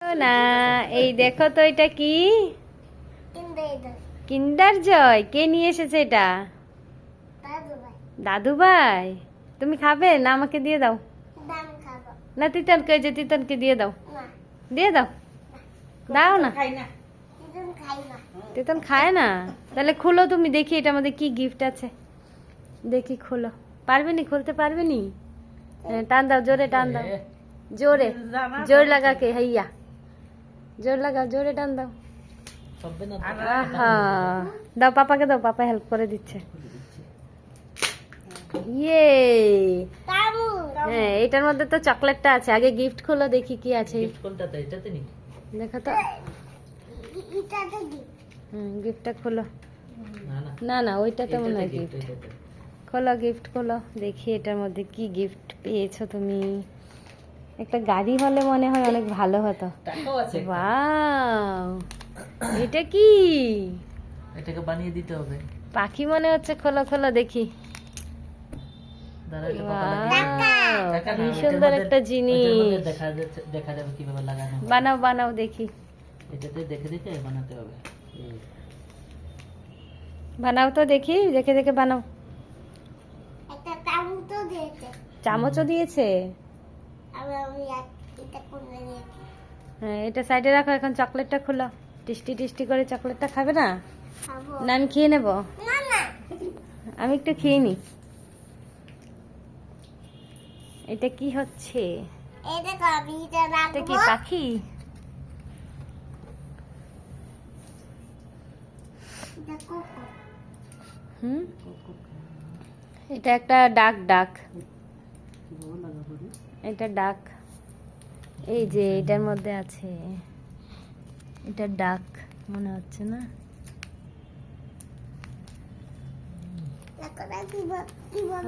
না, এই দেখো তো, এটা কি? কিন্ডার জয়। কে নিয়ে এসেছে এটা? দাদু ভাই। তুমি খাবে না? আমাকে দিয়ে দাও। না, তিতনকে, যে তিতনকে দিয়ে দাও। দিয়ে দাও। দাও না। তিতন খায় না। তাহলে খুলো তুমি, দেখি এটার মধ্যে কি গিফট আছে। দেখি, খুলো। পারবে নি? খুলতে পারবে নি? টান দাও, জোরে টান দাও। জোরে জোর লাগা কে হাইয়া, জোর লাগাও, জোরে টান দাও। আহা, দাও পাপাকে দাও, পাপা হেল্প করে দিচ্ছে। ইয়ে, হ্যাঁ, এটার মধ্যে তো চকলেটটা আছে। আগে গিফট খোলো, দেখি কি আছে। দেখো তো। গিফটটা খোলো। না না, ওইটাতে মনে হয় গিফট। খোলো, গিফট খোলো, দেখি এটার মধ্যে কি গিফট পেয়েছো তুমি। একটা গাড়ি হলে মনে হয় অনেক ভালো হতো। ওয়াও, এটা কি? এটাকে বানিয়ে দিতে হবে। পাখি মনে হচ্ছে। খোলো খোলো দেখি। কি সুন্দর একটা জিনিস। দেখা যাবে কিভাবে লাগানো। বানাও বানাও দেখি। এটাতে দেখে দেখে বানাতে হবে। বানাও তো দেখি, দেখে দেখে বানাও। চামচও দিয়েছে। হ্যাঁ, এটা সাইডে রাখো। এখন চকলেটটা খোলো। টেস্টি টেস্টি করে চকলেটটা খাবে না? না, আমি খেয়ে নেব। আমি একটু খেয়ে নি। এটা কি হচ্ছে? এটা কি পাখি? হুম, এটা একটা ডাক। ডাক, এটা ডাক। এই যে এটার মধ্যে আছে, এটা ডাক মনে হচ্ছে না?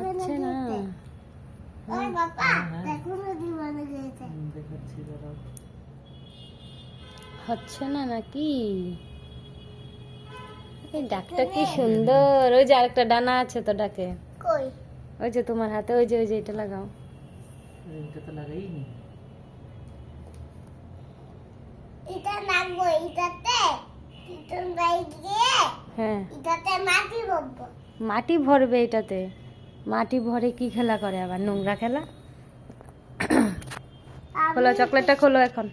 হচ্ছে না। হচ্ছে না নাকি? এই ডাকটা কি সুন্দর। ওই যে আরেকটা ডানা আছে তো ডাকে। ওই যে তোমার হাতে, ওই যে ওই যে এটা লাগাও। এটা তো লাগাইনি। এটা লাগবো এটাতে। তিতন ভাই দিয়ে। হ্যাঁ, এটাতে মাটি ভরবো। মাটি ভরবে এটাতে? মাটি ভরে কি খেলা করে আবার? নোংরা খেলা। খোলো, চকলেটটা খোলো এখন।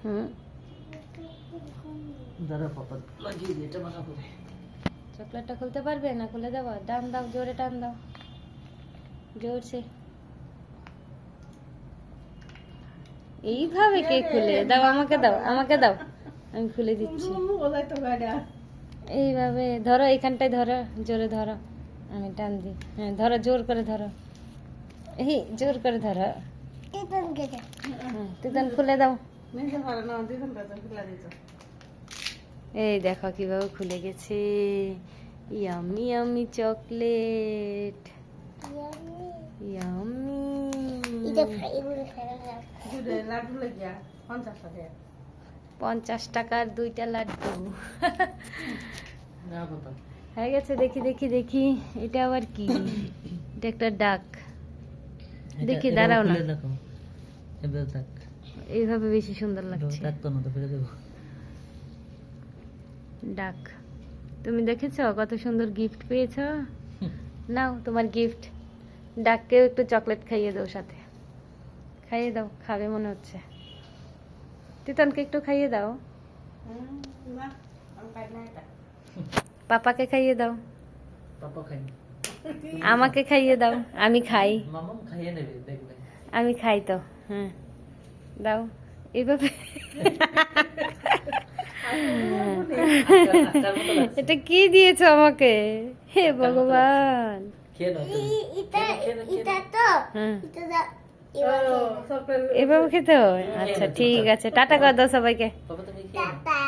হুম, দাদা পাপা লাগিয়ে দিয়ে এটা বানাবো। চকলেটটা খুলতে পারবে না? খুলে দেবো। টান দাও, জোরে টান দাও, জোরছে। এইভাবে কে খুলে? দাও, আমাকে দাও, আমাকে দাও, আমি খুলে দিচ্ছি। এইভাবে ধরো, এইখানটায় ধরো, জোরে ধরো, আমি টান দিই। হ্যাঁ, ধরো, জোর করে ধরো। এই জোর করে ধরো। তিতন খুলে দাও। এই দেখো কিভাবে খুলে গেছে। Yummy yummy chocolate, yummy. 50 টাকার 2টা লাড্ডু হয়ে গেছে। দেখি দেখি দেখি, এটা আবার কি? এটা একটা ডাক। দেখি, দাঁড়াও না, এইভাবে বেশি সুন্দর লাগছে। ডাক। তুমি দেখেছো কত সুন্দর গিফট পেয়েছো? নাও তোমার গিফট। ডাককেও একটু চকলেট খাইয়ে দাও সাথে। খাইয়ে দাও, খাবে মনে হচ্ছে। তিতনকে একটু খাইয়ে দাও। পাপাকে খাইয়ে দাও। পাপা খাই। আমাকে খাইয়ে দাও। আমি খাই। মামাম খাইয়ে নেবে, দেখবে। আমি খাই তো। হ্যাঁ, দাও এইভাবে। এটা কি দিয়েছো আমাকে? হে ভগবান। খেয়ে নাও তুমি। এটা তো। হ্যাঁ, এটা এভাবে খেতে হয়? আচ্ছা, ঠিক আছে। টাটা করে দাও সবাইকে। বাবা তুমি খেয়ে নাও। টাটা।